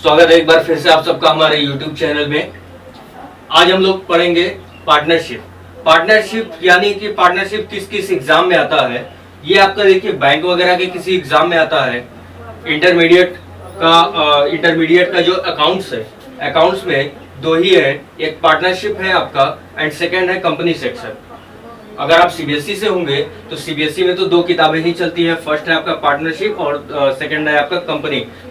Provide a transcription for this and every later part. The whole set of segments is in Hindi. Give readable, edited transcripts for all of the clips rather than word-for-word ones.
स्वागत है एक बार फिर से आप सबका हमारे YouTube चैनल में। आज हम लोग पढ़ेंगे पार्टनरशिप यानी कि पार्टनरशिप किस किस एग्जाम में आता है। ये आपका देखिए बैंक वगैरह के किसी एग्जाम में आता है। इंटरमीडिएट का जो अकाउंट्स है, अकाउंट्स में दो ही है, एक पार्टनरशिप है आपका एंड सेकेंड है कंपनी सेक्शन। अगर आप सीबीएसई से होंगे तो सीबीएसई में तो दो किताबें ही चलती है, फर्स्ट है आपका पार्टनरशिप और सेकंड है आपका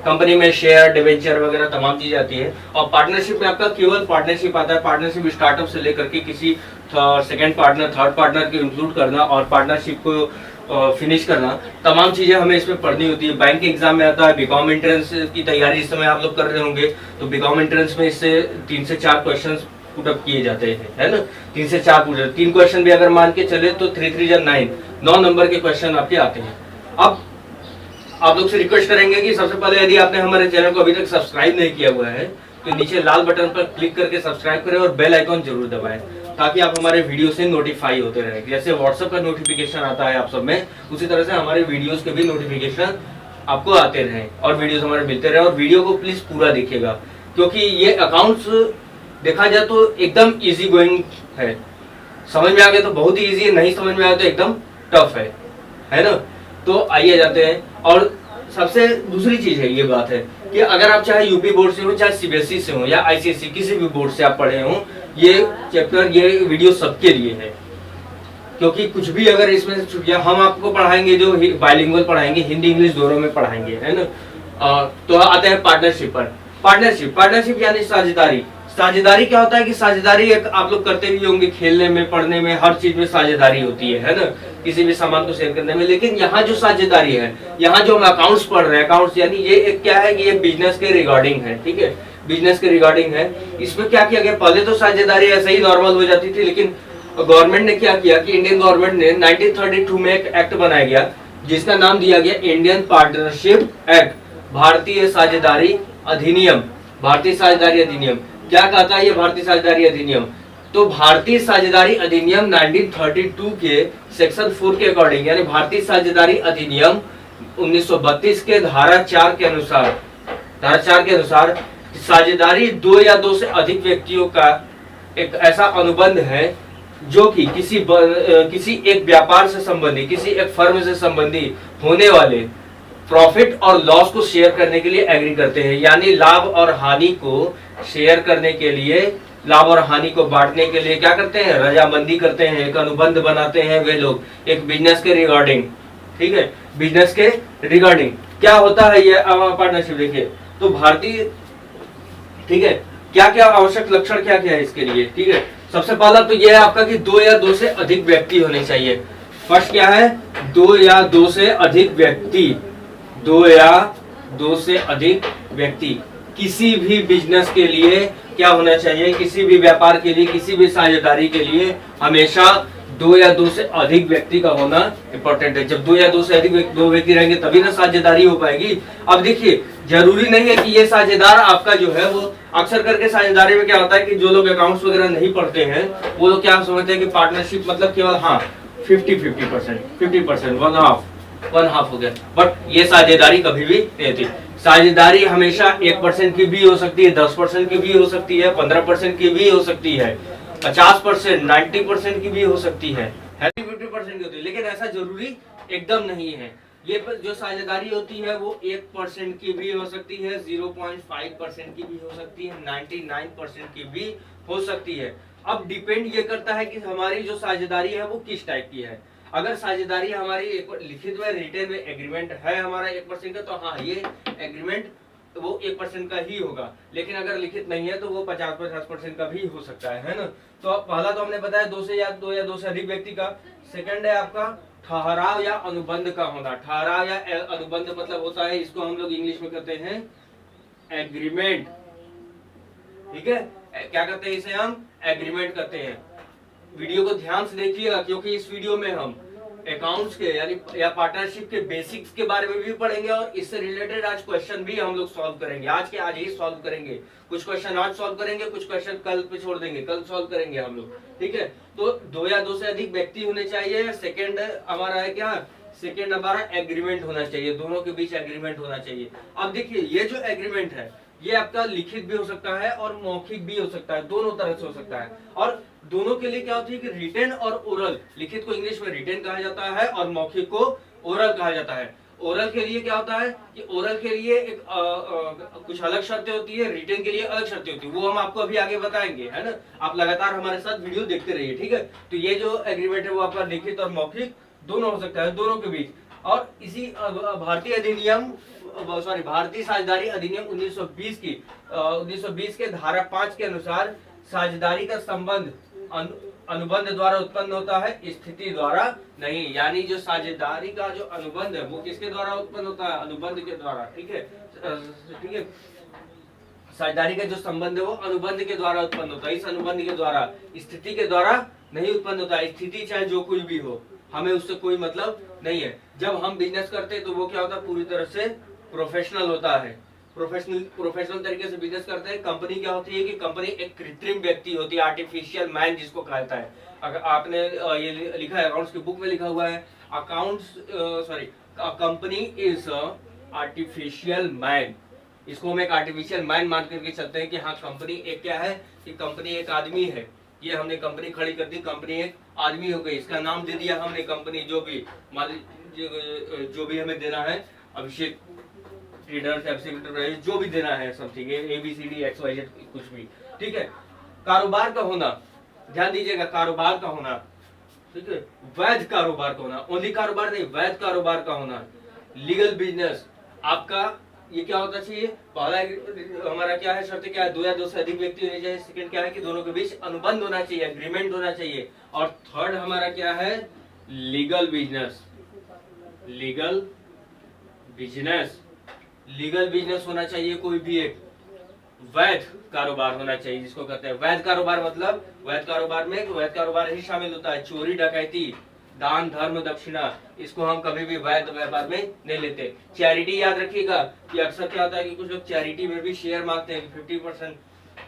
कंपनी में शेयर डिवेंचर वगैरह तमाम चीजें आती है। और पार्टनरशिप में आपका केवल पार्टनरशिप आता है। पार्टनरशिप स्टार्टअप से लेकर के किसी सेकंड पार्टनर थर्ड पार्टनर को इंक्लूड करना और पार्टनरशिप को फिनिश करना, तमाम चीजें हमें इसमें पढ़नी होती है। बैंक के एग्जाम में आता है। बीकॉम एंट्रेंस की तैयारी इस समय आप लोग कर रहे होंगे तो बीकॉम एंट्रेंस में इससे 3 से 4 क्वेश्चन पुटअप किए जाते हैं, है ना। 3 से 4 पूछे, 3 क्वेश्चन भी अगर मान के चले तो 3 3 9 9 नंबर के क्वेश्चन आपके आते हैं। अब आप लोग से रिक्वेस्ट करेंगे कि सबसे पहले यदि आपने हमारे चैनल को अभी तक सब्सक्राइब नहीं किया हुआ है तो नीचे लाल बटन पर क्लिक करके सब्सक्राइब करें और बेल आइकॉन जरूर दबाएं ताकि आप हमारे वीडियो से नोटिफाई होते रहे। जैसे व्हाट्सएप का नोटिफिकेशन आता है आप सब में, उसी तरह से हमारे वीडियोस के भी नोटिफिकेशन आपको आते रहे और वीडियोस हमारे मिलते रहे। और वीडियो को प्लीज पूरा देखिएगा क्योंकि ये अकाउंट्स देखा जाए तो एकदम इजी गोइंग है। समझ में आ गया तो बहुत ही इजी है, नहीं समझ में आया तो एकदम टफ है ना। तो आइए जाते हैं। और सबसे दूसरी चीज है, ये बात है कि अगर आप चाहे यूपी बोर्ड से हो, चाहे सीबीएसई से हो या आईसीएसई किसी भी बोर्ड से आप पढ़े हो, ये चैप्टर ये वीडियो सबके लिए है। क्योंकि कुछ भी अगर इसमें से छूट गया, हम आपको पढ़ाएंगे जो बाइलिंगुअल पढ़ाएंगे, हिंदी इंग्लिश दोनों में पढ़ाएंगे, है ना। तो आते हैं पार्टनरशिप पर। पार्टनरशिप यानी साझेदारी क्या होता है कि साझेदारी एक आप लोग करते भी होंगे, खेलने में, पढ़ने में, हर चीज में साझेदारी होती है ना, किसी भी सामान को शेयर करने में। लेकिन यहाँ जो साझेदारी है, यहाँ जो हम अकाउंट्स पढ़ रहे हैं, अकाउंट्स यानी ये एक क्या है कि ये बिजनेस के रिगार्डिंग है, ठीक है, बिजनेस के रिगार्डिंग है। इसमें क्या किया गया, पहले तो साझेदारी ऐसे ही नॉर्मल हो जाती थी, लेकिन गवर्नमेंट ने क्या किया कि इंडियन गवर्नमेंट ने 1932 में एक एक्ट बनाया गया जिसका नाम दिया गया इंडियन पार्टनरशिप एक्ट, भारतीय साझेदारी अधिनियम। भारतीय साझेदारी अधिनियम क्या कहता है ये भारतीय साझेदारी अधिनियम? तो भारतीय साझेदारी अधिनियम 1932 के सेक्शन 4 के अकॉर्डिंग, यानी भारतीय साझेदारी अधिनियम 1932 के धारा 4 के अनुसार साझेदारी 2 या 2 से अधिक व्यक्तियों का एक ऐसा अनुबंध है जो कि किसी एक व्यापार से संबंधी, किसी एक फर्म से संबंधी होने वाले प्रॉफिट और लॉस को शेयर करने के लिए एग्री करते हैं। यानी लाभ और हानि को शेयर करने के लिए, लाभ और हानि को बांटने के लिए क्या करते हैं, रजामंदी करते हैं, एक अनुबंध बनाते हैं वे लोग, एक बिजनेस के रिगार्डिंग, ठीक है। बिजनेस के रिगार्डिंग क्या होता है ये पार्टनरशिप, देखिए तो भारतीय, ठीक है, क्या क्या आवश्यक लक्षण क्या क्या है इसके लिए, ठीक है। सबसे पहला तो यह है आपका कि 2 या 2 से अधिक व्यक्ति होने चाहिए। फर्स्ट क्या है, 2 या 2 से अधिक व्यक्ति, 2 या 2 से अधिक व्यक्ति किसी भी बिजनेस के लिए क्या होना चाहिए, किसी भी व्यापार के लिए, किसी भी साझेदारी के लिए हमेशा 2 या 2 से अधिक व्यक्ति का होना इंपॉर्टेंट है। जब 2 या 2 से अधिक 2 व्यक्ति रहेंगे तभी ना साझेदारी हो पाएगी। अब देखिए जरूरी नहीं है कि ये साझेदार आपका जो है, वो अक्सर करके साझेदारी में क्या होता है कि जो लोग अकाउंट्स वगैरह नहीं पढ़ते हैं वो लोग क्या समझते हैं कि पार्टनरशिप मतलब केवल 50% वन हाफ हो गया। बट ये साझेदारी कभी भी नहीं होती। साझेदारी हमेशा 1% की भी हो सकती है, 10% की भी हो सकती है, 15% की भी हो सकती है, 50%, 90% की भी हो सकती है, 50% की होती है। लेकिन ऐसा जरूरी एकदम नहीं है। ये जो साझेदारी होती है वो 1% की भी हो सकती है, 0.5% की भी हो सकती है, 99% की भी हो सकती है। अब डिपेंड ये करता है कि हमारी जो साझेदारी है वो किस टाइप की है। अगर साझेदारी हमारी लिखित में, रिटेन में एग्रीमेंट है हमारा 1% का, तो हाँ ये एग्रीमेंट वो 1% का ही होगा। लेकिन अगर लिखित नहीं है तो वो 50% का भी हो सकता है ना। तो पहला तो हमने बताया 2 या 2 से अधिक व्यक्ति का। सेकंड है आपका ठहराव या अनुबंध का होना। ठहराव या अनुबंध मतलब होता है, इसको हम लोग इंग्लिश में कहते हैं एग्रीमेंट, ठीक है। क्या कहते हैं इसे, हम एग्रीमेंट कहते हैं। वीडियो को ध्यान से देखिएगा क्योंकि इस वीडियो में हम अकाउंट्स के यानी या पार्टनरशिप के बेसिक्स के बारे में भी पढ़ेंगे और इससे रिलेटेड आज क्वेश्चन भी हम लोग सॉल्व करेंगे। आज ही सॉल्व करेंगे। कुछ क्वेश्चन आज सॉल्व करेंगे, कुछ क्वेश्चन कल पे छोड़ देंगे, कल सॉल्व करेंगे हम लोग, ठीक है। तो 2 या 2 से अधिक व्यक्ति होने चाहिए। सेकेंड हमारा है क्या, सेकेंड हमारा एग्रीमेंट होना चाहिए, दोनों के बीच एग्रीमेंट होना चाहिए। अब देखिए ये जो एग्रीमेंट है ये आपका लिखित भी हो सकता है और मौखिक भी हो सकता है, दोनों तरह से हो सकता है। और दोनों के लिए क्या होती है कि रिटेन और ओरल, लिखित को इंग्लिश में रिटेन कहा जाता है और मौखिक को ओरल कहा जाता है। ओरल के लिए क्या होता है कि ओरल के लिए एक कुछ अलग शर्तें होती है, रिटेन के लिए अलग शर्तें होती है, वो हम आपको अभी आगे बताएंगे, है ना। आप लगातार हमारे साथ वीडियो देखते रहिए, ठीक है। तो ये जो एग्रीमेंट है वो आपका लिखित और मौखिक दोनों हो सकता है, दोनों के बीच। और इसी भारतीय अधिनियम भारतीय साझेदारी अधिनियम 1920 के धारा 5 के अनुसार साझेदारी का संबंध अनुबंध द्वारा उत्पन्न होता है, स्थिति द्वारा नहीं। यानी जो साझेदारी का जो अनुबंध है वो किसके द्वारा उत्पन्न होता है, अनुबंध के द्वारा, ठीक है। ठीक है, साझेदारी का जो संबंध है वो अनुबंध के द्वारा उत्पन्न होता है, इस अनुबंध के द्वारा, स्थिति के द्वारा नहीं उत्पन्न होता है। स्थिति चाहे जो कुछ भी हो, हमें उससे कोई मतलब नहीं है। जब हम बिजनेस करते हैं तो वो क्या होता है, पूरी तरह से प्रोफेशनल होता है, प्रोफेशनल तरीके से बिजनेस करते हैं। कंपनी क्या होती है कि कंपनी एक कृत्रिम व्यक्ति होती है, आर्टिफिशियल मैन जिसको कहता है। अगर आपने ये लिखा है अकाउंट्स की बुक में लिखा हुआ है, कंपनी इज आर्टिफिशियल मैन। इसको हम एक आर्टिफिशियल मैन मान करके चलते हैं कि हाँ कंपनी एक क्या है कि कंपनी एक आदमी है। ये हमने कंपनी खड़ी कर दी, कंपनी एक आदमी हो गई, इसका नाम दे दिया हमने कंपनी। जो भी जो भी हमें देना है, अभिषेक ट्रेडर्स, जो भी देना है समथिंग, ABCD XYZ कुछ भी, ठीक है। कारोबार का होना, ध्यान दीजिएगा, कारोबार का होना, ठीक है, वैध कारोबार का होना, ओनली कारोबार नहीं, वैध कारोबार का होना। लीगल बिजनेस आपका ये क्या होता चाहिए, पहला हमारा क्या है, शर्त क्या है, 2 या 2 से अधिक व्यक्ति होने चाहिए। सेकंड क्या है कि दोनों के बीच अनुबंध होना चाहिए, एग्रीमेंट होना चाहिए। और थर्ड हमारा क्या है, लीगल बिजनेस, लीगल बिजनेस होना चाहिए। कोई भी एक वैध कारोबार होना चाहिए, जिसको कहते हैं वैध कारोबार। मतलब वैध कारोबार ही शामिल होता है, चोरी डकैती, दान धर्म दक्षिणा, इसको हम कभी भी वैध व्यापार में नहीं लेते। चैरिटी याद रखिएगा कि अक्सर क्या होता है कि कुछ लोग चैरिटी में भी शेयर मांगते हैं, 50%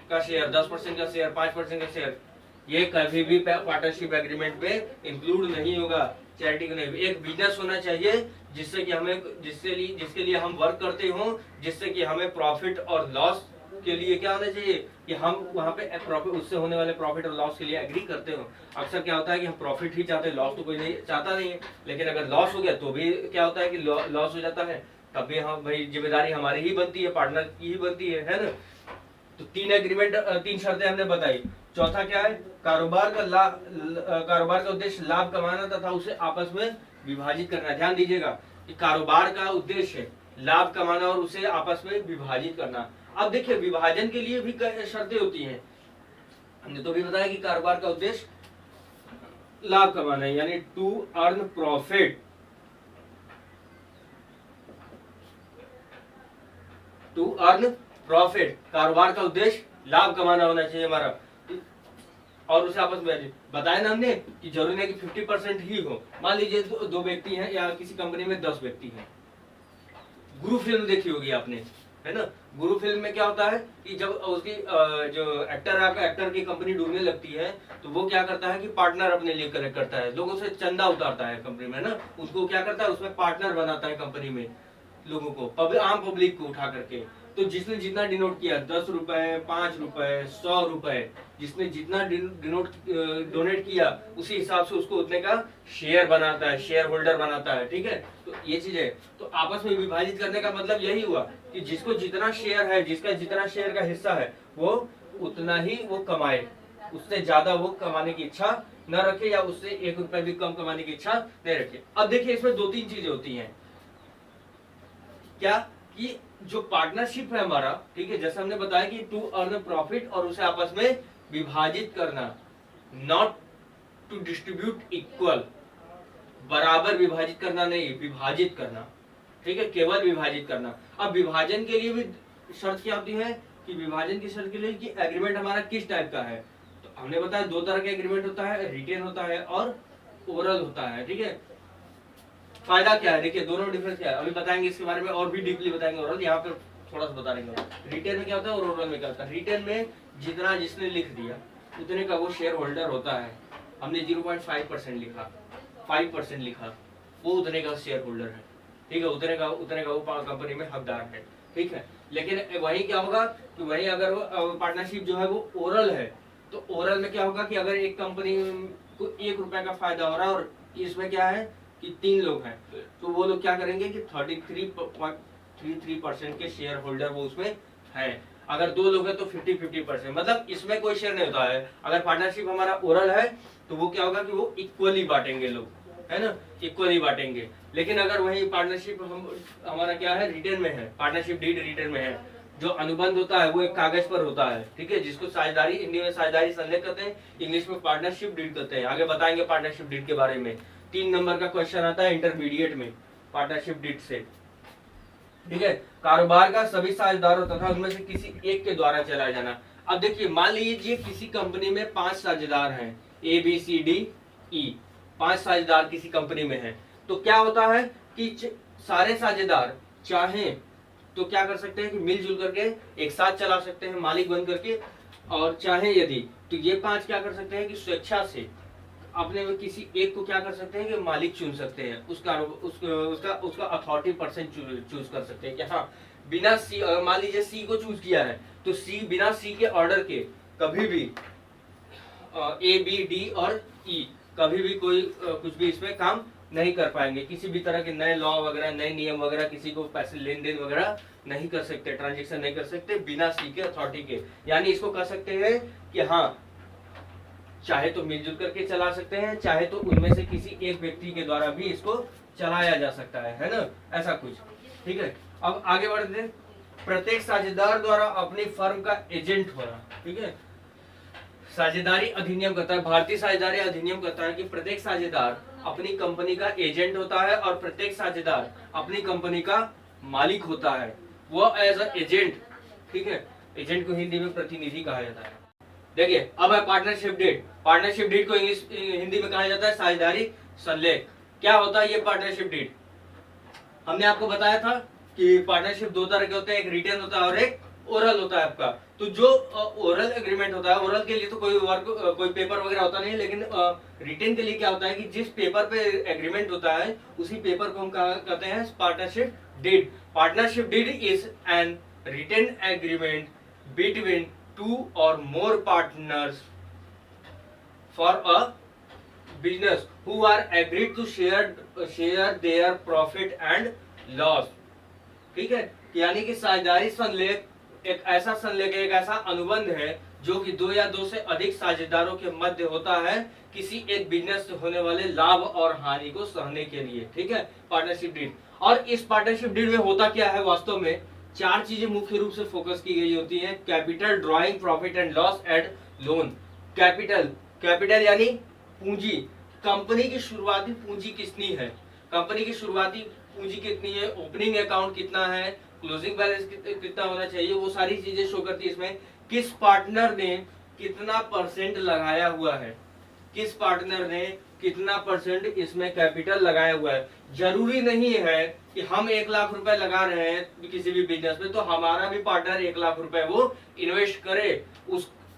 का शेयर, 10% का शेयर, 5% का शेयर। ये कभी भी पार्टनरशिप एग्रीमेंट में इंक्लूड नहीं होगा, चैरिटी को नहीं। एक बिजनेस होना चाहिए जिससे कि हमें जिसके लिए हम वर्क करते हो, जिससे कि हमें प्रॉफिट और लॉस के लिए क्या होना चाहिए कि हम वहां पे प्रॉफिट, उससे होने वाले प्रॉफिट और लॉस के लिए एग्री करते हो। अक्सर क्या होता है कि हम प्रॉफिट ही चाहते हैं, लॉस तो कोई नहीं चाहता नहीं है। लेकिन अगर लॉस हो गया तो भी क्या होता है कि लॉस हो जाता है, तब भी हम भाई जिम्मेदारी हमारी ही बनती है, पार्टनर की ही बनती है ना। तो 3 शर्तें हमने बताई। चौथा क्या है, कारोबार का उद्देश्य लाभ कमाना तथा उसे आपस में विभाजित करना। ध्यान दीजिएगा कि कारोबार का उद्देश्य लाभ कमाना और उसे आपस में विभाजित करना। अब देखिए विभाजन के लिए भी शर्तें होती हैं। हमने तो भी बताया कि कारोबार का उद्देश्य लाभ कमाना है, यानी to earn profit, to earn profit. कारोबार का उद्देश्य लाभ कमाना होना चाहिए हमारा, और उसे आपस में बताया ना हमने कि जरूरी नहीं कि 50% ही हो। मान लीजिए 2 व्यक्ति हैं या किसी कंपनी में 10 व्यक्ति हैं। गुरु फिल्म देखी होगी आपने, है ना। गुरु फिल्म में क्या होता है कि जब उसकी जो एक्टर की कंपनी डूबने लगती है तो वो क्या करता है कि पार्टनर अपने लिए कलेक्ट करता है, लोगों से चंदा उतारता है कंपनी में ना, उसको क्या करता है उसमें पार्टनर बनाता है कंपनी में लोगों को, आम पब्लिक को उठा करके। तो जिसने जितना डिनोट किया, 10 रुपए, 5 रुपए, 100 रुपए, जिसने जितना डोनेट किया उसी हिसाब से उसको उतने का शेयर बनाता है, शेयर होल्डर बनाता है, ठीक है। तो ये चीज है। तो आपस में विभाजित करने का मतलब यही हुआ कि जिसको जितना शेयर है, जिसका जितना शेयर का हिस्सा है, वो उतना ही वो कमाए, उससे ज्यादा वो कमाने की इच्छा न रखे, या उससे 1 रुपए भी कम कमाने की इच्छा नहीं रखे। अब देखिए इसमें 2-3 चीजें होती हैं। क्या कि जो पार्टनरशिप है हमारा, ठीक है, जैसे हमने बताया कि टू अर्न प्रॉफिट और उसे आपस में विभाजित करना, नॉट टू डिस्ट्रीब्यूट इक्वल, बराबर विभाजित करना नहीं, विभाजित करना, ठीक है, केवल विभाजित करना। अब विभाजन के लिए भी शर्त क्या होती है कि विभाजन की शर्त के लिए कि एग्रीमेंट हमारा किस टाइप का है। तो हमने बताया 2 तरह का एग्रीमेंट होता है, रिटेन होता है और ओरल होता है, ठीक है। फायदा क्या है, देखिए दोनों डिफरेंस क्या है अभी बताएंगे, इसके बारे में और भी डीपली बताएंगे। ओरल यहाँ पे थोड़ा सा बता देंगे। रिटेन में क्या होता है और ओरल में क्या होता है। रिटेन में जितना जिसने लिख दिया उतने का वो शेयर होल्डर होता है। हमने 0.5% लिखा, 5% लिखा, वो उतने का शेयर होल्डर है, ठीक है, उतने का वो कंपनी में हकदार है। ठीक है। लेकिन वही क्या होगा कि वही अगर पार्टनरशिप जो है वो ओरल है, तो ओरल में क्या होगा कि अगर एक कंपनी को 1 रुपए का फायदा हो रहा है और इसमें क्या है कि 3 लोग हैं, तो वो लोग क्या करेंगे कि 33.33% के शेयर होल्डर वो उसमें है। अगर 2 लोग हैं तो 50-50%, मतलब इसमें कोई शेयर नहीं होता है। अगर पार्टनरशिप हमारा ओरल है तो वो क्या होगा कि वो इक्वली बांटेंगे लोग, है ना, इक्वली बांटेंगे। लेकिन अगर वही पार्टनरशिप हमारा क्या है, रिटर्न में है, पार्टनरशिप डीड रिटर्न में है, जो अनुबंध होता है वो एक कागज पर होता है, ठीक है, जिसको साझेदारी, हिंदी में साझेदारी संलेख कहते हैं, इंग्लिश में पार्टनरशिप डीड कहते हैं। आगे बताएंगे पार्टनरशिप डीड के बारे में। 3 नंबर का क्वेश्चन आता है इंटरमीडिएट में पार्टनरशिप डीड से, ठीक है। कारोबार का सभी साझेदारों तथा उनमें से किसी एक के द्वारा चलाया जाना। अब देखिए, मान लीजिए किसी कंपनी में 5 साझेदार हैं, ABCDE, 5 साझेदार किसी कंपनी में हैं, तो क्या होता है कि सारे साझेदार चाहे तो क्या कर सकते हैं कि मिलजुल करके एक साथ चला सकते हैं मालिक बन करके, और चाहे यदि तो ये 5 क्या कर सकते हैं कि स्वेच्छा से अपने में किसी एक को क्या कर सकते हैं कि मालिक चुन सकते हैं, उसका अथॉरिटी% चूज कर सकते हैं कि हाँ, बिना सी, मान लीजिए सी को चूज किया है तो सी बिना सी के ऑर्डर के कभी भी A, B, D और E कभी भी कोई कुछ भी इसमें काम नहीं कर पाएंगे। किसी भी तरह के नए लॉ वगैरह, नए नियम वगैरह, किसी को पैसे लेन देन वगैरह नहीं कर सकते, ट्रांजेक्शन नहीं कर सकते बिना सी के अथॉरिटी के। यानी इसको कह सकते हैं कि हाँ, चाहे तो मिलजुल करके चला सकते हैं, चाहे तो उनमें से किसी एक व्यक्ति के द्वारा भी इसको चलाया जा सकता है ना, ऐसा कुछ, ठीक है। अब आगे बढ़ते हैं। प्रत्येक साझेदार द्वारा अपनी फर्म का एजेंट होना, ठीक है। साझेदारी अधिनियम कहता है, भारतीय साझेदारी अधिनियम कहता है कि प्रत्येक साझेदार अपनी कंपनी का एजेंट होता है और प्रत्येक साझेदार अपनी कंपनी का मालिक होता है, वो एज अ एजेंट, ठीक है। एजेंट को हिंदी में प्रतिनिधि कहा जाता है। देखिए, अब है पार्टनरशिप डीड। पार्टनरशिप डीड को इंग्लिश हिंदी में कहा जाता है साझेदारी संलेख। क्या होता है ये पार्टनरशिप डीड? हमने आपको बताया था कि पार्टनरशिप 2 तरह के होते हैं, एक रिटन होता है और एक ओरल होता है आपका। तो जो ओरल एग्रीमेंट होता है, ओरल के लिए तो कोई पेपर वगैरह होता नहीं है, लेकिन रिटन के लिए क्या होता है कि जिस पेपर पे एग्रीमेंट होता है उसी पेपर को हम कहते हैं partnership deed. Partnership deed is an written agreement between 2 or more partners for a business who are agreed to share their profit and loss, ठीक है। यानी कि साझेदारी संलेख एक ऐसा संलेख, एक ऐसा अनुबंध है जो कि 2 या 2 से अधिक साझेदारों के मध्य होता है किसी एक बिजनेस से होने वाले लाभ और हानि को सहने के लिए, ठीक है, पार्टनरशिप डीड। और इस पार्टनरशिप डीड में होता क्या है, वास्तव में 4 चीजें मुख्य रूप से फोकस की गई होती हैं। Capital, drawing, profit and loss and loan. Capital यानी पूंजी, कंपनी की शुरुआती पूंजी कितनी है, कंपनी की शुरुआती पूंजी कितनी है, ओपनिंग अकाउंट कितना है, क्लोजिंग बैलेंस कितना होना चाहिए, वो सारी चीजें शो करती है। इसमें किस पार्टनर ने कितना % लगाया हुआ है, किस पार्टनर ने कितना % इसमें कैपिटल लगाया हुआ है। जरूरी नहीं है कि हम 1 लाख रुपए लगा रहे हैं किसी भी बिजनेस में तो हमारा भी पार्टनर 1 लाख रुपए वो इन्वेस्ट करे।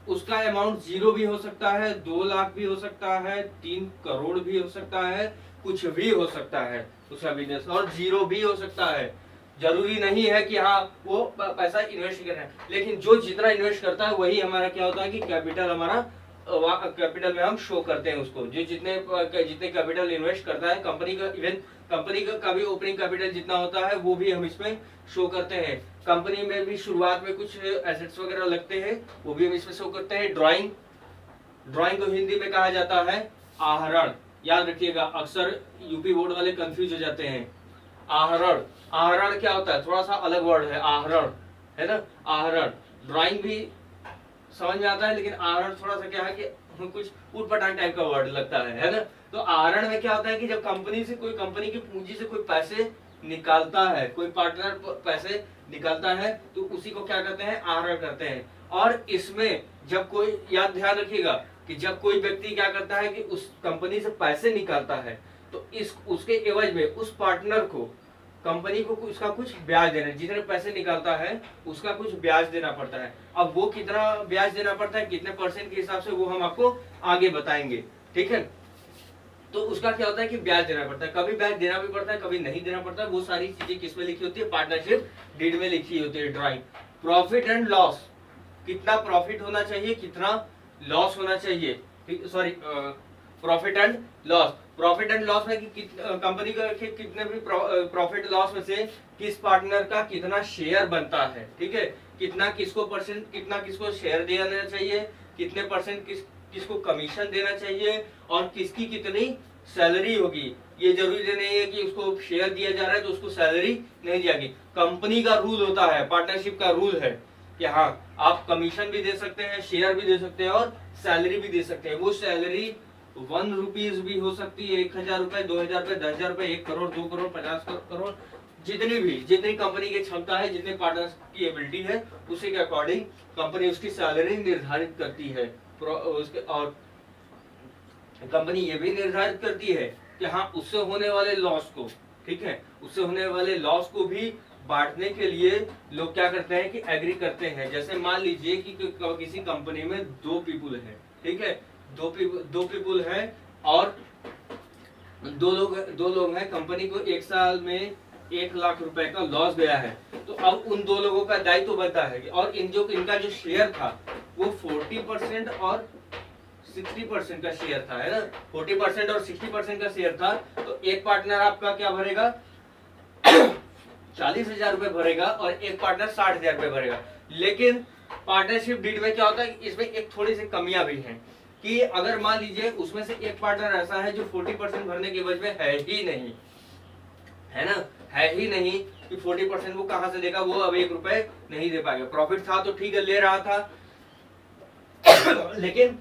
उसका अमाउंट 0 भी हो सकता है, 2 लाख भी हो सकता है, 3 करोड़ भी हो सकता है, कुछ भी हो सकता है उसका बिजनेस, और 0 भी हो सकता है। जरूरी नहीं है कि हाँ वो पैसा इन्वेस्ट कर रहे हैं, लेकिन जो जितना इन्वेस्ट करता है वही हमारा क्या होता है कि कैपिटल, हमारा कैपिटल में हम शो करते हैं उसको। जो जितने कैपिटल इन्वेस्ट करता है कंपनी का, इवन कंपनी का भी ओपनिंग कैपिटल जितना होता है वो भी हम इसमें शो करते हैं। कंपनी में भी शुरुआत में कुछ एसेट्स वगैरह लगते हैं, वो भी हम इसमें शो करते हैं। ड्राइंग को हिंदी में कहा जाता है आहरण। याद रखिएगा, अक्सर यूपी बोर्ड वाले कंफ्यूज हो जाते हैं। आहरण क्या होता है, थोड़ा सा अलग वर्ड है, आहरण है ना, आहरण। ड्राइंग भी समझ में आता है, लेकिन आहरण थोड़ा सा क्या है कि कुछ उटपटांग टाइप का वर्ड लगता है ना। तो आहरण में क्या होता है कि जब कंपनी की पूंजी से कोई पैसे निकालता है, कोई पार्टनर पैसे निकालता है तो उसी को क्या कहते हैं, आहरण करते हैं। और इसमें जब कोई, याद ध्यान रखिएगा कि जब कोई व्यक्ति क्या करता है कि उस कंपनी से पैसे निकालता है तो उसके एवज में उस पार्टनर को, कंपनी को उसका कुछ ब्याज देना है। जितने पैसे निकालता है उसका कुछ ब्याज देना पड़ता है। अब वो कितना ब्याज देना पड़ता है, कितने % के हिसाब से, वो हम आपको आगे बताएंगे, ठीक है। तो उसका क्या होता है कि ब्याज देना पड़ता है, कभी ब्याज देना भी पड़ता है, कभी नहीं देना पड़ता है। वो सारी चीजें किसमें लिखी होती है, पार्टनरशिप डीड में लिखी होती है। ड्राइंग प्रॉफिट एंड लॉस, कितना प्रॉफिट होना चाहिए, कितना लॉस होना चाहिए, sorry profit and loss. Profit and loss में कि कंपनी का कितने भी प्रॉफिट लॉस में से किस पार्टनर का कितना शेयर बनता है, ठीक है, कितना किसको परसेंट, कितना किसको शेयर देना चाहिए, कितने परसेंट किसको कमीशन देना चाहिए, और किसकी कितनी सैलरी होगी। ये जरूरी नहीं है कि उसको शेयर दिया जा रहा है तो उसको सैलरी नहीं जाएगी। कंपनी का रूल होता है, पार्टनरशिप का रूल है कि हाँ आप कमीशन भी दे सकते हैं, शेयर भी दे सकते हैं और सैलरी भी दे सकते हैं। वो सैलरी 1 रुपीज भी हो सकती है, 1000 रुपए, 2000 रुपए, 10,000 रुपए, 1 करोड़, 2 करोड़, 50 करोड़, जितनी कंपनी की क्षमता है, जितने पार्टनर्स की एबिलिटी है, उसी के अकॉर्डिंग कंपनी उसकी सैलरी निर्धारित करती है। और कंपनी ये भी निर्धारित करती है कि हाँ उससे होने वाले लॉस को, ठीक है, उससे होने वाले लॉस को भी बांटने के लिए लोग क्या करते हैं कि एग्री करते हैं। जैसे मान लीजिए कि किसी कंपनी में 2 पीपुल हैं, ठीक है, 2 पीपुल हैं और 2 लोग हैं, कंपनी को 1 साल में 1 लाख रुपए का लॉस गया है। तो अब उन 2 लोगों का दायित्व बनता है कि और इनका जो शेयर था वो 40% और 60% का शेयर था, है ना, 40% और 60% का शेयर था। तो एक पार्टनर आपका क्या भरेगा 40,000 रुपए भरेगा और एक पार्टनर 60,000 रुपए भरेगा। लेकिन पार्टनरशिप डीड में क्या होता है, इसमें एक थोड़ी सी कमियां भी हैं कि अगर मान लीजिए उसमें से एक पार्टनर ऐसा है जो 40% भरने के वजह में है ही नहीं, है ना, है ही नहीं कि 40% वो कहां से देगा, वो अब 1 रुपए नहीं दे पाएगा। प्रॉफिट था तो ठीक है, ले रहा था लेकिन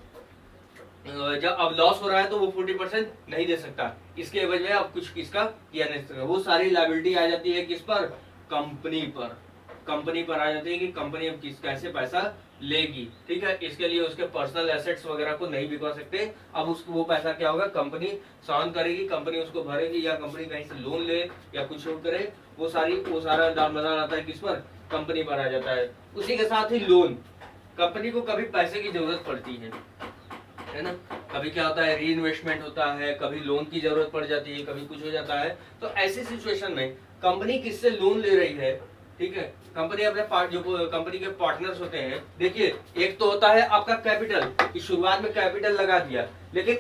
जब अब लॉस हो रहा है तो वो 40% नहीं दे सकता, इसके एवज में अब कुछ किसका किया नहीं सकता। वो सारी लायबिलिटी आ जाती है किस पर, कंपनी पर। कंपनी पर आ जाती है कि कंपनी अब किस कैसे पैसा लेगी, ठीक है। इसके लिए उसके पर्सनल एसेट्स वगैरह को नहीं बिका सकते। अब उसको वो पैसा क्या होगा, कंपनी सहन करेगी, कंपनी उसको भरेगी, या कंपनी कहीं से लोन ले या कुछ और करे, वो सारा दामदार आता है किस पर, कंपनी पर आ जाता है। उसी के साथ ही लोन, कंपनी को कभी पैसे की जरूरत पड़ती है ना, कभी क्या होता है री इन्वेस्टमेंट होता है, कभी लोन की जरूरत पड़ जाती है, कभी कुछ हो जाता है। तो ऐसी सिचुएशन में कंपनी किससे लोन ले रही है, ठीक है, कंपनी अपने जो कंपनी के पार्टनर्स होते हैं, देखिए एक तो होता है आपका कैपिटल, कि शुरुआत में कैपिटल लगा दिया, लेकिन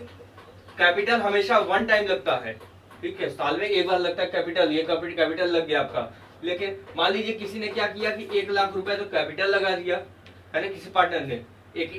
कैपिटल हमेशा 1 टाइम लगता है, ठीक है, साल में 1 बार लगता है कैपिटल। ये कैपिटल लग गया आपका। लेकिन मान लीजिए किसी ने क्या किया कि 1 लाख रुपए तो कैपिटल लगा दिया, है ना, किसी पार्टनर ने,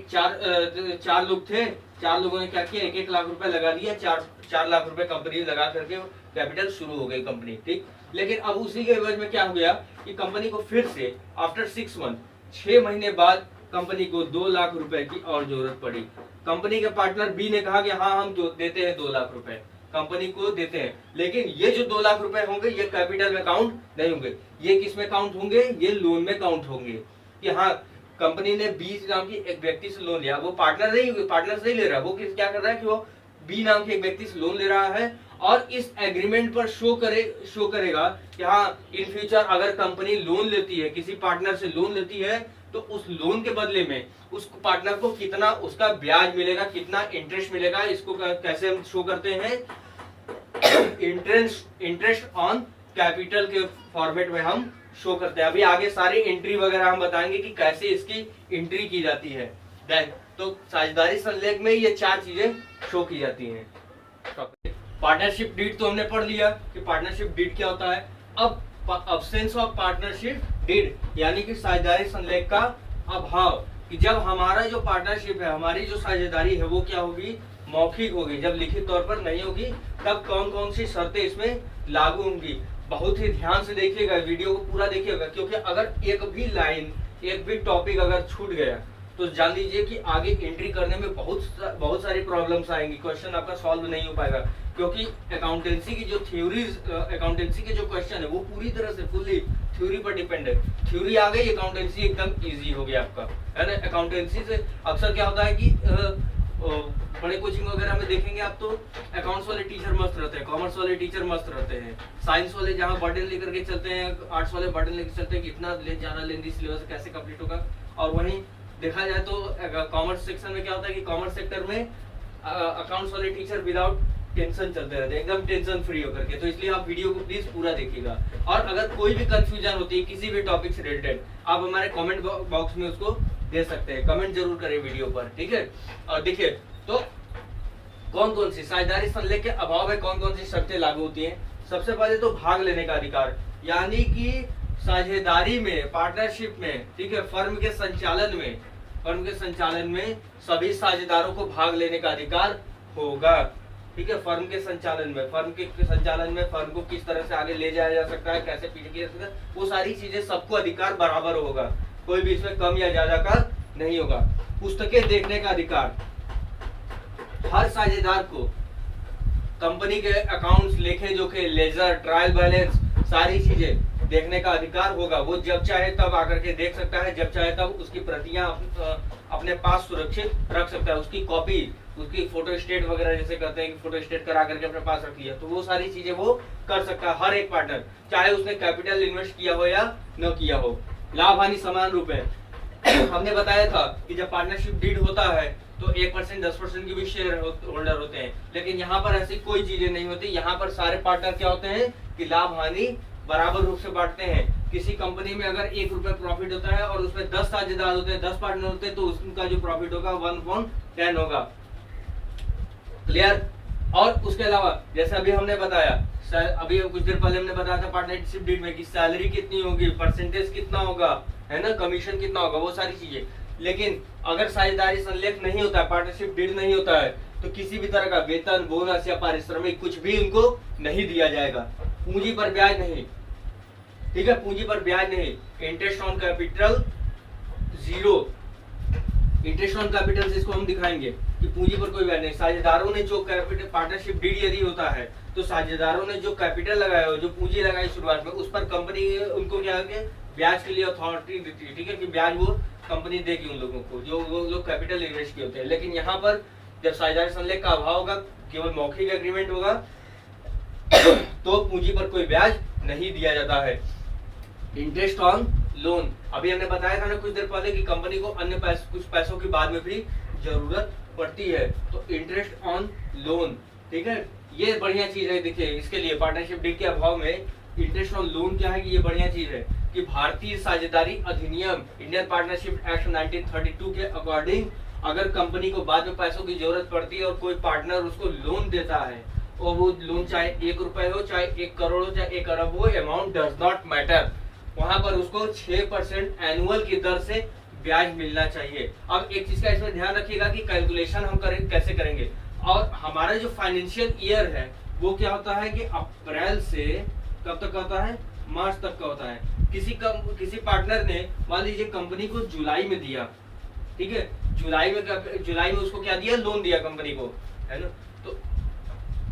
चार लोग थे, 4 लोगों ने क्या किया, 1-1 लाख रुपए लगा दिया, 4 लाख रुपए कंपनी लगा करके कैपिटल शुरू हो गई कंपनी, ठीक। लेकिन अब उसी के एवज में क्या हो गया कि कंपनी को फिर से आफ्टर 6 मंथ, 6 महीने बाद कंपनी को 2 लाख रुपए की और जरूरत पड़ी। कंपनी के पार्टनर बी ने कहा कि हाँ हम देते हैं 2 लाख रुपए, कंपनी को देते हैं, लेकिन ये जो 2 लाख रुपए होंगे ये कैपिटल में काउंट नहीं होंगे, ये किस में काउंट होंगे, ये लोन में काउंट होंगे। कि हाँ कंपनी ने बी नाम की एक व्यक्ति से लोन लिया, वो पार्टनर नहीं ले रहा, वो क्या कर रहा है कि वो बी नाम के एक व्यक्ति से लोन ले रहा है, और इस एग्रीमेंट पर शो करेगा कि हाँ इन फ्यूचर अगर कंपनी लोन लेती है, किसी पार्टनर से लोन लेती है, तो उस लोन के बदले में उस पार्टनर को कितना उसका ब्याज मिलेगा, कितना इंटरेस्ट मिलेगा। इसको कैसे हम शो करते हैं, इंटरेस्ट ऑन कैपिटल के फॉर्मेट में हम शो करते हैं। अभी आगे सारी एंट्री वगैरह हम बताएंगे कि कैसे इसकी एंट्री की जाती है। तो साझेदारी संलेख में ये 4 चीजें शो की जाती हैं। पार्टनरशिप डीड तो हमने पढ़ लिया कि पार्टनरशिप डीड क्या होता है। अब अब्सेंस ऑफ पार्टनरशिप डीड यानी कि साझेदारी संलेख का अभाव, कि जब हमारा जो पार्टनरशिप है, हमारी जो साझेदारी है वो क्या होगी, मौखिक होगी, जब लिखित तौर पर नहीं होगी, तब कौन कौन सी शर्तें इसमें लागू होंगी। बहुत ही ध्यान से देखिएगा, वीडियो को पूरा देखिएगा, क्योंकि अगर एक भी लाइन, एक भी टॉपिक अगर छूट गया तो जान लीजिए कि आगे एंट्री करने में बहुत सारी प्रॉब्लम्स आएंगी, क्वेश्चन आपका सॉल्व नहीं हो पाएगा। क्योंकि अकाउंटेंसी की जो थ्योरीज, अकाउंटेंसी के जो क्वेश्चन है वो पूरी तरह से फुल्ली थ्योरी पर डिपेंड है। थ्योरी आ गई, अकाउंटेंसी एकदम इजी हो गया आपका, है ना। अकाउंटेंसी से अक्सर क्या होता है कि बड़े कोचिंग वगैरह में देखेंगे आप तो अकाउंट्स वाले टीचर मस्त रहते हैं, कॉमर्स वाले टीचर मस्त रहते हैं, साइंस वाले जहाँ बर्डन लेकर के चलते हैं, आर्ट्स वाले बर्डन लेकर चलते हैं कि इतना ज्यादा लेंदी सिलेबस कैसे कंप्लीट होगा। और वहीं देखा जाए तो कॉमर्स सेक्शन में क्या होता है कि कॉमर्स सेक्टर में अकाउंट्स वाले टीचर विदाउट टेंशन चलते रहते हैं, एकदम टेंशन फ्री होकर के। तो इसलिए आप वीडियो को प्लीज पूरा देखिएगा। और अगर कोई भी कंफ्यूजन होती है किसी भी टॉपिक से रिलेटेड, आप हमारे कमेंट बॉक्स में उसको दे सकते हैं, कमेंट जरूर करें वीडियो पर, ठीक है। और देखिए तो कौन कौन सी साझेदारी संलेख के अभाव में कौन कौन सी शर्तें लागू होती हैं। सबसे पहले तो भाग लेने का अधिकार, यानी कि साझेदारी में, पार्टनरशिप में, ठीक है, फर्म के संचालन में सभी साझेदारों को भाग लेने का अधिकार होगा, ठीक है। फर्म के संचालन में फर्म को किस तरह से आगे ले जाया जा सकता है, कैसे पीछे किया जा सकता है, वो सारी चीजें सबको अधिकार बराबर होगा, कोई भी इसमें कम या ज्यादा का नहीं होगा। पुस्तकें देखने का अधिकार, हर साझेदार को कंपनी के अकाउंट्स, लेखे जोखे, लेजर, ट्रायल बैलेंस, सारी चीजें देखने का अधिकार होगा। वो जब चाहे तब आकर के देख सकता है, जब चाहे तब उसकी प्रतियां अपने पास सुरक्षित रख सकता है, उसकी कॉपी, उसकी फोटो स्टेट वगैरह जैसे कहते हैं कि फोटो स्टेट करा करके अपने पास रख लिया, तो वो सारी चीजें वो कर सकता है, हर एक पार्टनर, चाहे उसने कैपिटल इन्वेस्ट किया हो या न किया हो। लाभ हानि समान रूप है। हमने बताया था कि जब पार्टनरशिप डीड होता है तो 1%, 10% की भी शेयर होल्डर होते हैं, लेकिन यहाँ पर ऐसी कोई चीजें नहीं होती। यहाँ पर सारे पार्टनर क्या होते हैं कि लाभ हानि बराबर रूप से बांटते हैं। किसी कंपनी में अगर 1 रुपए प्रॉफिट होता है और उसमें 10 साझेदार होते हैं, 10 पार्टनर होते हैं, तो उसका जो प्रॉफिट होगा 1/10 होगा। क्लियर। और उसके अलावा जैसे अभी हमने बताया, अभी कुछ देर पहले हमने बताया था पार्टनरशिप डीड में कि सैलरी कितनी होगी, परसेंटेज कितना होगा, है ना, कमीशन कितना होगा, वो सारी चीजें। लेकिन अगर साझेदारी संलेख नहीं होता है, पार्टनरशिप डीड नहीं होता है, तो किसी भी तरह का वेतन, बोनस या पारिश्रमिक कुछ भी उनको नहीं दिया जाएगा। पूंजी पर ब्याज नहीं, ठीक है, पूंजी पर ब्याज नहीं। Interest on capital 0, interest on capital से इसको हम दिखाएंगे कि पूंजी पर कोई ब्याज नहीं। साझेदारों ने जो कैपिटल, पार्टनरशिप डीड यदि होता है तो साझेदारों ने जो कैपिटल लगाया हो, जो पूंजी लगाई शुरुआत में, उस पर कंपनी उनको क्या है, ब्याज के लिए अथॉरिटी देती है, ठीक है, कि ब्याज वो कंपनी देगी उन लोगों को जो वो लोग कैपिटल इन्वेस्ट किए होते हैं। लेकिन यहाँ पर जब साझेदारी संलेख का अभाव होगा, केवल मौखिक एग्रीमेंट होगा, तो पूंजी पर कोई ब्याज नहीं दिया जाता है। इंटरेस्ट ऑन लोन, अभी हमने बताया था ना कुछ देर पहले कि कंपनी को अन्य कुछ पैसों की बाद में भी जरूरत पड़ती है, तो इंटरेस्ट ऑन लोन, ठीक है, ये बढ़िया चीज है। देखिए इसके लिए पार्टनरशिप डीड के अभाव में इंटरेस्ट ऑन लोन क्या है कि ये बढ़िया चीज है कि भारतीय साझेदारी अधिनियम, इंडियन पार्टनरशिप एक्ट 1932 के अकॉर्डिंग अगर कंपनी को बाद में पैसों की जरूरत पड़ती है और कोई पार्टनर उसको लोन देता है, और वो लोन चाहे 1 रुपए हो, चाहे 1 करोड़ हो, चाहे 1 अरब हो, अमाउंट डज नॉट मैटर, वहां पर उसको 6% एनुअल की दर से ब्याज मिलना चाहिए। अब एक चीज का इसमें ध्यान रखिएगा कि कैलकुलेशन हम कैसे करेंगे। और हमारा जो फाइनेंशियल ईयर है वो क्या होता है कि अप्रैल से कब तक होता है, मार्च तक का होता है। किसी पार्टनर ने मान लीजिए कंपनी को जुलाई में दिया, ठीक है, जुलाई में उसको क्या दिया, लोन दिया कंपनी को, है ना। तो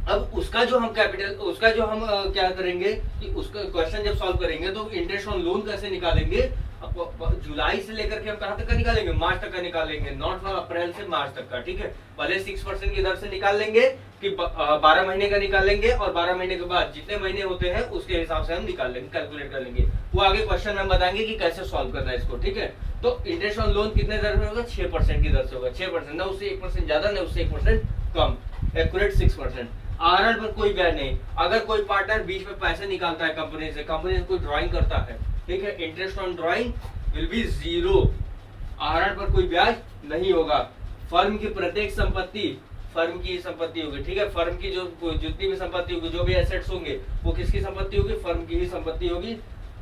अब उसका जो हम क्या करेंगे कि उसका क्वेश्चन जब सॉल्व करेंगे तो इंटरेस्ट ऑन लोन कैसे निकालेंगे, जुलाई से लेकर के हम कहां तक का निकालेंगे, मार्च तक का निकालेंगे, नॉट फॉर अप्रैल से मार्च तक का, ठीक है। भले 6% की दर से निकाल लेंगे कि 12 महीने का निकालेंगे, और 12 महीने के बाद जितने महीने होते हैं उसके हिसाब से हम निकाल लेंगे, कैलकुलेट कर लेंगे। वो आगे क्वेश्चन में बताएंगे कि कैसे सॉल्व करना है इसको, ठीक है। तो इंटरेस्ट ऑन लोन कितने दर में होगा, 6% की दर से होगा, 6%, ना उससे 1% ज्यादा, ना उससे 1% कम, एक्यूरेट 6%। आरएल पर कोई ब्याज नहीं। अगर कोई पार्टनर बीच में पैसे निकालता है कंपनी से कोई ड्राइंग करता है, ठीक है, interest on drawing will be 0, RL पर कोई ब्याज नहीं होगा। फर्म की प्रत्येक संपत्ति फर्म की संपत्ति होगी, ठीक है, फर्म की जो जितनी भी संपत्ति होगी, जो भी एसेट्स होंगे, वो किसकी संपत्ति होगी, फर्म की ही संपत्ति होगी।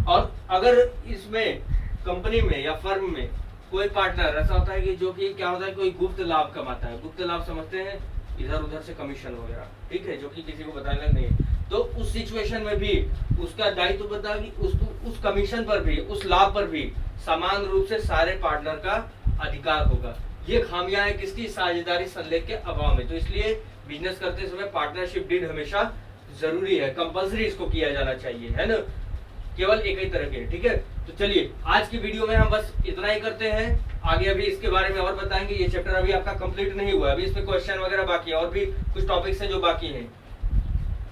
और अगर इसमें कंपनी में या फर्म में कोई पार्टनर ऐसा होता है कि जो कि क्या होता है, कोई गुप्त लाभ कमाता है, गुप्त लाभ समझते हैं, इधर उधर से कमीशन वगैरह, ठीक है, जो कि किसी को बताना नहीं है, तो उस सिचुएशन में भी उसका दायित्व बनता है कि उस कमीशन पर भी, उस लाभ पर भी समान रूप से सारे पार्टनर का अधिकार होगा। ये खामियां है किसकी, साझेदारी संलेख के अभाव में। तो इसलिए बिजनेस करते समय पार्टनरशिप डीड हमेशा जरूरी है, कंपल्सरी इसको किया जाना चाहिए, है ना, केवल एक ही तरह के, ठीक है। तो चलिए आज की वीडियो में हम बस इतना ही करते हैं, आगे अभी इसके बारे में और बताएंगे। ये चैप्टर अभी आपका कंप्लीट नहीं हुआ, अभी इसमें क्वेश्चन वगैरह बाकी है, और भी कुछ टॉपिक्स हैं जो बाकी हैं,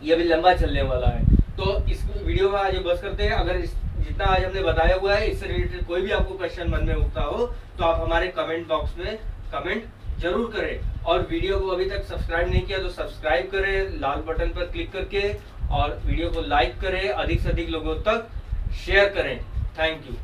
ये अभी लंबा चलने वाला है। तो इस वीडियो में आज बस करते हैं। अगर जितना आज हमने बताया हुआ है इससे रिलेटेड कोई भी आपको क्वेश्चन मन में उठता हो तो आप हमारे कमेंट बॉक्स में कमेंट जरूर करें और वीडियो को अभी तक सब्सक्राइब नहीं किया तो सब्सक्राइब करें लाल बटन पर क्लिक करके, और वीडियो को लाइक करें, अधिक से अधिक लोगों तक शेयर करें। Thank you.